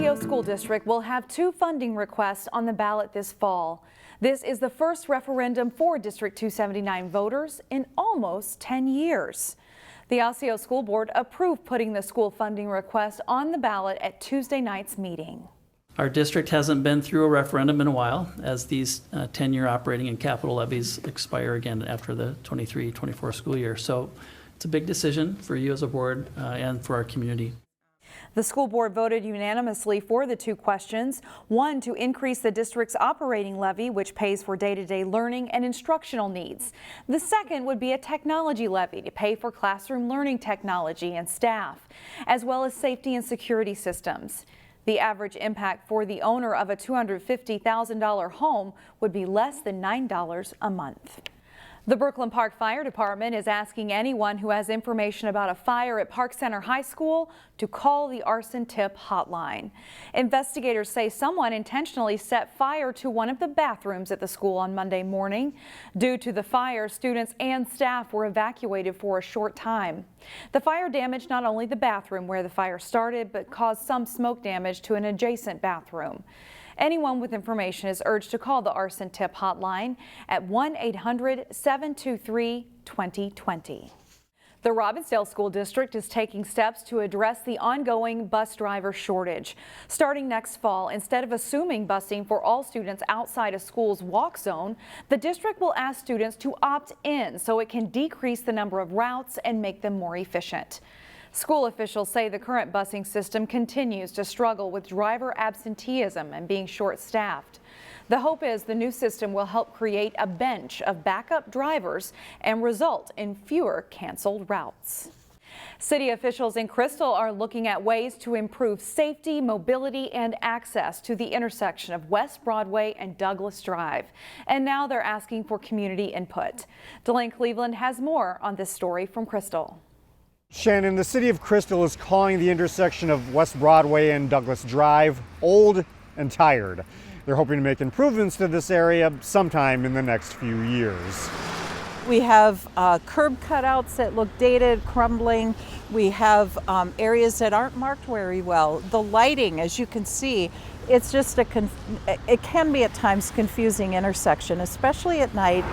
Osseo School District will have 2 funding requests on the ballot this fall. This is the first referendum for District 279 voters in almost 10 years. The Osseo School Board approved putting the school funding request on the ballot at Tuesday night's meeting. Our district hasn't been through a referendum in a while, as these 10-year operating and capital levies expire again after the 23-24 school year. So it's a big decision for you as a board and for our community. The school board voted unanimously for the 2 questions. One, to increase the district's operating levy, which pays for day-to-day learning and instructional needs. The second would be a technology levy to pay for classroom learning technology and staff, as well as safety and security systems. The average impact for the owner of a $250,000 home would be less than $9 a month. The Brooklyn Park Fire Department is asking anyone who has information about a fire at Park Center High School to call the arson tip hotline. Investigators say someone intentionally set fire to one of the bathrooms at the school on Monday morning. Due to the fire, students and staff were evacuated for a short time. The fire damaged not only the bathroom where the fire started, but caused some smoke damage to an adjacent bathroom. Anyone with information is urged to call the arson tip hotline at 1-800-723-2020. The Robbinsdale School District is taking steps to address the ongoing bus driver shortage. Starting next fall, instead of assuming busing for all students outside a school's walk zone, the district will ask students to opt in so it can decrease the number of routes and make them more efficient. School officials say the current busing system continues to struggle with driver absenteeism and being short-staffed. The hope is the new system will help create a bench of backup drivers and result in fewer canceled routes. City officials in Crystal are looking at ways to improve safety, mobility, and access to the intersection of West Broadway and Douglas Drive. And now they're asking for community input. Delane Cleveland has more on this story from Crystal. Shannon, the city of Crystal is calling the intersection of West Broadway and Douglas Drive old and tired. They're hoping to make improvements to this area sometime in the next few years. We have curb cutouts that look dated, crumbling. We have areas that aren't marked very well. The lighting, as you can see, it's just it can be at times confusing intersection, especially at night.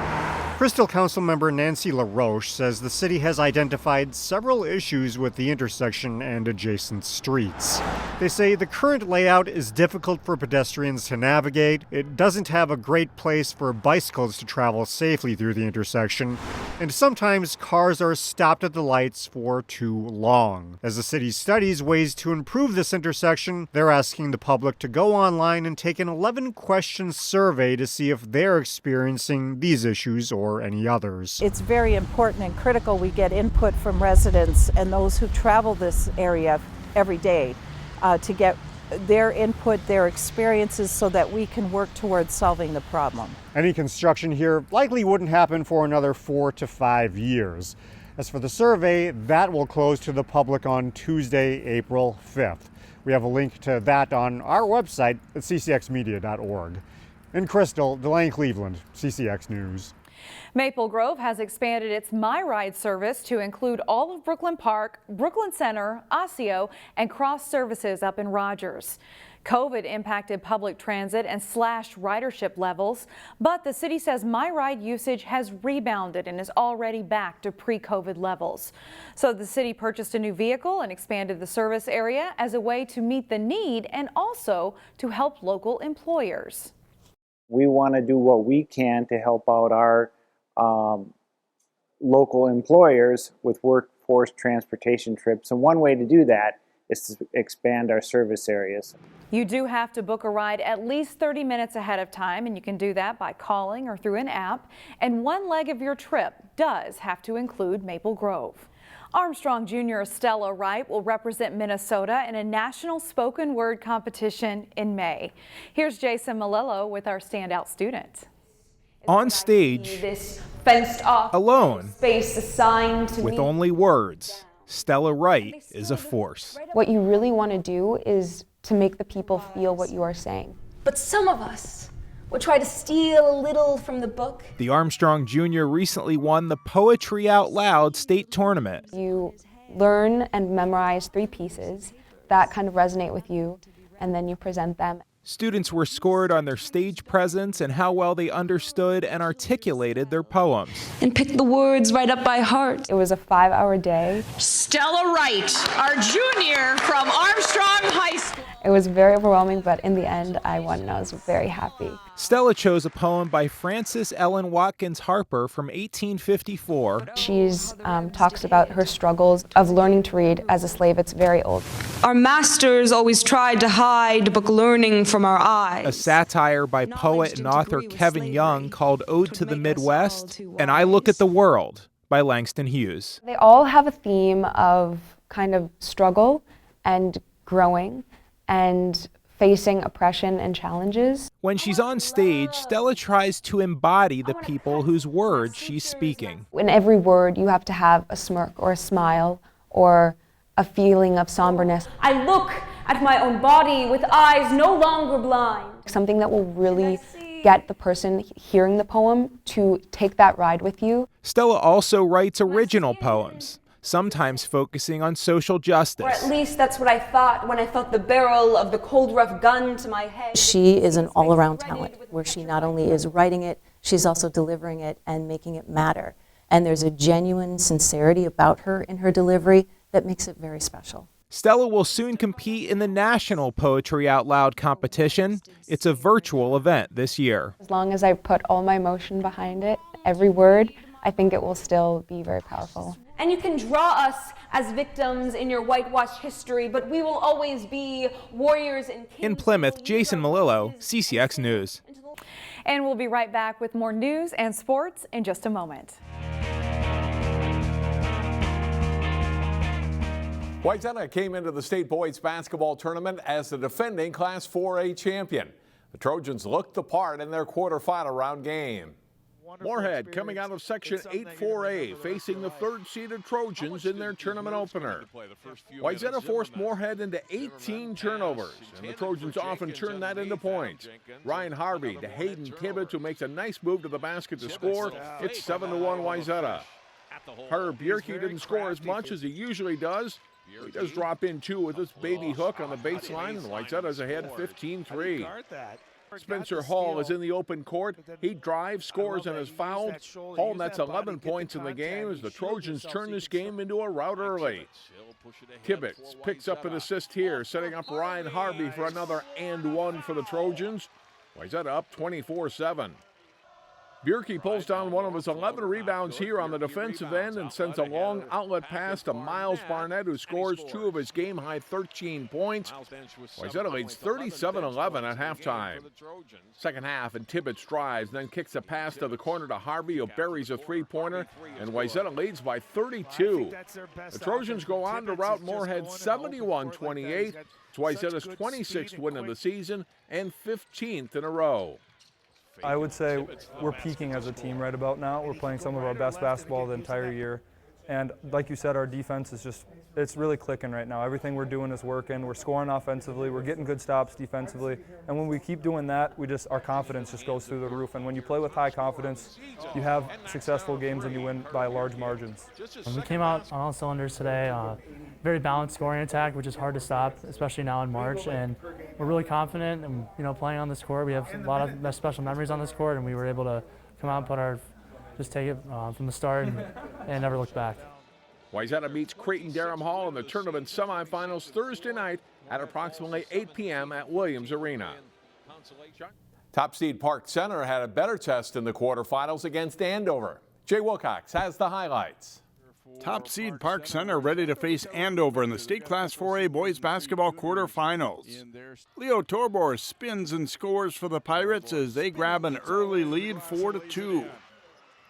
Crystal Councilmember Nancy LaRoche says the city has identified several issues with the intersection and adjacent streets. They say the current layout is difficult for pedestrians to navigate. It doesn't have a great place for bicycles to travel safely through the intersection, and sometimes cars are stopped at the lights for too long. As the city studies ways to improve this intersection, they're asking the public to go online and take an 11-question survey to see if they're experiencing these issues or any others. It's very important and critical we get input from residents and those who travel this area every day to get their input, their experiences, so that we can work towards solving the problem. Any construction here likely wouldn't happen for another 4 to 5 years. As for the survey, that will close to the public on Tuesday, April 5th. We have a link to that on our website at ccxmedia.org. In Crystal, Delane Cleveland, CCX News. Maple Grove has expanded its My Ride service to include all of Brooklyn Park, Brooklyn Center, Osseo, and cross services up in Rogers. COVID impacted public transit and slashed ridership levels, but the city says My Ride usage has rebounded and is already back to pre-COVID levels. So the city purchased a new vehicle and expanded the service area as a way to meet the need and also to help local employers. We want to do what we can to help out our local employers with workforce transportation trips. And one way to do that is to expand our service areas. You do have to book a ride at least 30 minutes ahead of time, and you can do that by calling or through an app. And one leg of your trip does have to include Maple Grove. Armstrong Jr. Stella Wright will represent Minnesota in a national spoken word competition in May. Here's Jason Malillo with our standout student. On stage, this fenced off alone, space assigned to with me. only words, Stella Wright is a force. What you really want to do is to make the people feel what you are saying. But some of us will try to steal a little from the book. The Armstrong Jr. recently won the Poetry Out Loud state tournament. You learn and memorize 3 pieces that kind of resonate with you, and then you present them. Students were scored on their stage presence and how well they understood and articulated their poems. And pick the words right up by heart. It was a 5-hour day. Stella Wright, our junior from Armstrong High School. It was very overwhelming, but in the end, I won and I was very happy. Stella chose a poem by Frances Ellen Watkins Harper from 1854. She talks about her struggles of learning to read as a slave. It's very old. Our masters always tried to hide book learning from our eyes. A satire by poet and author Kevin Young called Ode to the Midwest, and I Look at the World by Langston Hughes. They all have a theme of kind of struggle and growing and facing oppression and challenges. When she's on stage, Stella tries to embody the people whose words she's speaking. In every word, you have to have a smirk or a smile or a feeling of somberness. I look at my own body with eyes no longer blind. Something that will really get the person hearing the poem to take that ride with you. Stella also writes original poems, sometimes focusing on social justice. Or at least that's what I thought when I felt the barrel of the cold, rough gun to my head. She is an all-around talent, where she not only is writing it, she's also delivering it and making it matter. And there's a genuine sincerity about her in her delivery that makes it very special. Stella will soon compete in the National Poetry Out Loud competition. It's a virtual event this year. As long as I put all my emotion behind it, every word, I think it will still be very powerful. And you can draw us as victims in your whitewashed history, but we will always be warriors and kings. In Plymouth, Jason Malillo, CCX News. And we'll be right back with more news and sports in just a moment. Wayzata came into the state boys basketball tournament as the defending Class 4A champion. The Trojans looked the part in their quarterfinal round game. Moorhead coming out of Section 8-4A, facing the third-seeded Trojans in their tournament opener. Wayzata forced Moorhead into 18 turnovers, and the Trojans often turn that into points. Ryan Harvey to Hayden Tibbetts, who makes a nice move to the basket to score. It's 7-1 Wayzata. Herb Bierke didn't score as much as he usually does. He does drop in two with this baby hook on the baseline, and Wayzata's ahead 15-3. Spencer Hall is in the open court. He drives, scores, and is fouled. Hall nets 11 points in the game as the Trojans turn this game into a rout early. Tibbetts picks up an assist here, setting up Ryan Harvey for another and one for the Trojans. Wayzata up 24-7. Bierke pulls down one of his 11 rebounds here on the defensive end and sends a long outlet pass to Miles Barnett, who scores two of his game-high 13 points. Wayzata leads 37-11 at halftime. Second half, and Tibbetts drives, then kicks a pass to the corner to Harvey, who buries a three-pointer, and Wayzata leads by 32. The Trojans go on to rout Moorhead 71-28. It's Wayzata's 26th win of the season and 15th in a row. I would say we're peaking as a team right about now. We're playing some of our best basketball the entire year. And like you said, our defense is just, it's really clicking right now. Everything we're doing is working. We're scoring offensively. We're getting good stops defensively. And when we keep doing that, our confidence just goes through the roof. And when you play with high confidence, you have successful games and you win by large margins. We came out on all cylinders today. Very balanced scoring attack, which is hard to stop, especially now in March. And we're really confident and, playing on this court. We have a lot of special memories on this court, and we were able to come out and just take it from the start and never look back. Wayzata meets Creighton-Durham Hall in the tournament semifinals Thursday night at approximately 8 p.m. at Williams Arena. Top seed Park Center had a better test in the quarterfinals against Andover. Jay Wilcox has the highlights. Top seed Park Center ready to face Andover in the state Class 4A boys basketball quarterfinals. Leo Torbor spins and scores for the Pirates as they grab an early lead 4-2.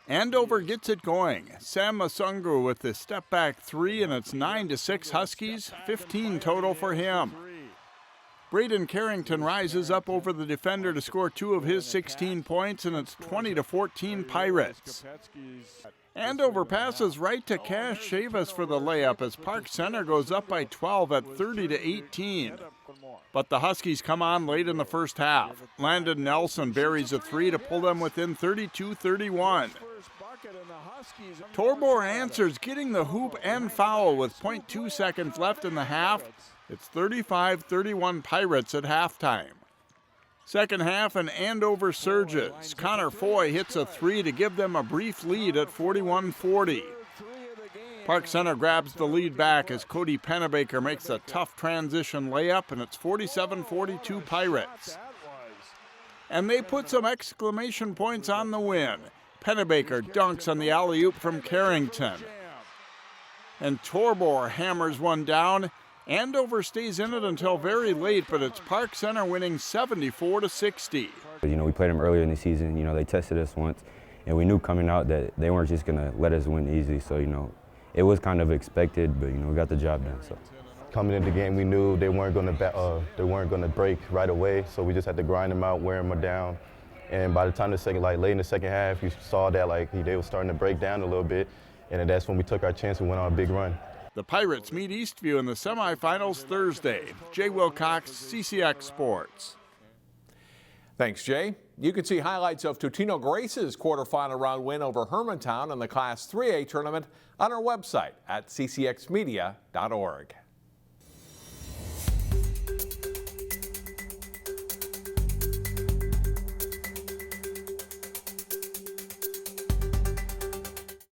Andover gets it going. Sam Masungu with the step back three, and it's 9-6 Huskies, 15 total for him. Braden Carrington rises up over the defender to score two of his 16 points, and it's 20-14 Pirates. Andover passes right to Cash Chavis for the layup as Park Center goes up by 12 at 30-18. But the Huskies come on late in the first half. Landon Nelson buries a three to pull them within 32-31. Torbor answers, getting the hoop and foul with 0.2 seconds left in the half. It's 35-31 Pirates at halftime. Second half, and Andover surges. Connor Foy hits a three to give them a brief lead at 41-40. Park Center grabs the lead back as Cody Pennebaker makes a tough transition layup, and it's 47-42 Pirates. And they put some exclamation points on the win. Pennebaker dunks on the alley-oop from Carrington. And Torbor hammers one down. Andover stays in it until very late, but it's Park Center winning 74-60. You know, we played them earlier in the season. You know, they tested us once, and we knew coming out that they weren't just going to let us win easy. So, you know, it was kind of expected, but, you know, we got the job done. So. Coming into the game, we knew they weren't going to break right away, so we just had to grind them out, wear them down. And by the time late in the second half, you saw that they were starting to break down a little bit, and then that's when we took our chance and went on a big run. The Pirates meet Eastview in the semifinals Thursday. Jay Wilcox, CCX Sports. Thanks, Jay. You can see highlights of Totino Grace's quarterfinal round win over Hermantown in the Class 3A tournament on our website at ccxmedia.org.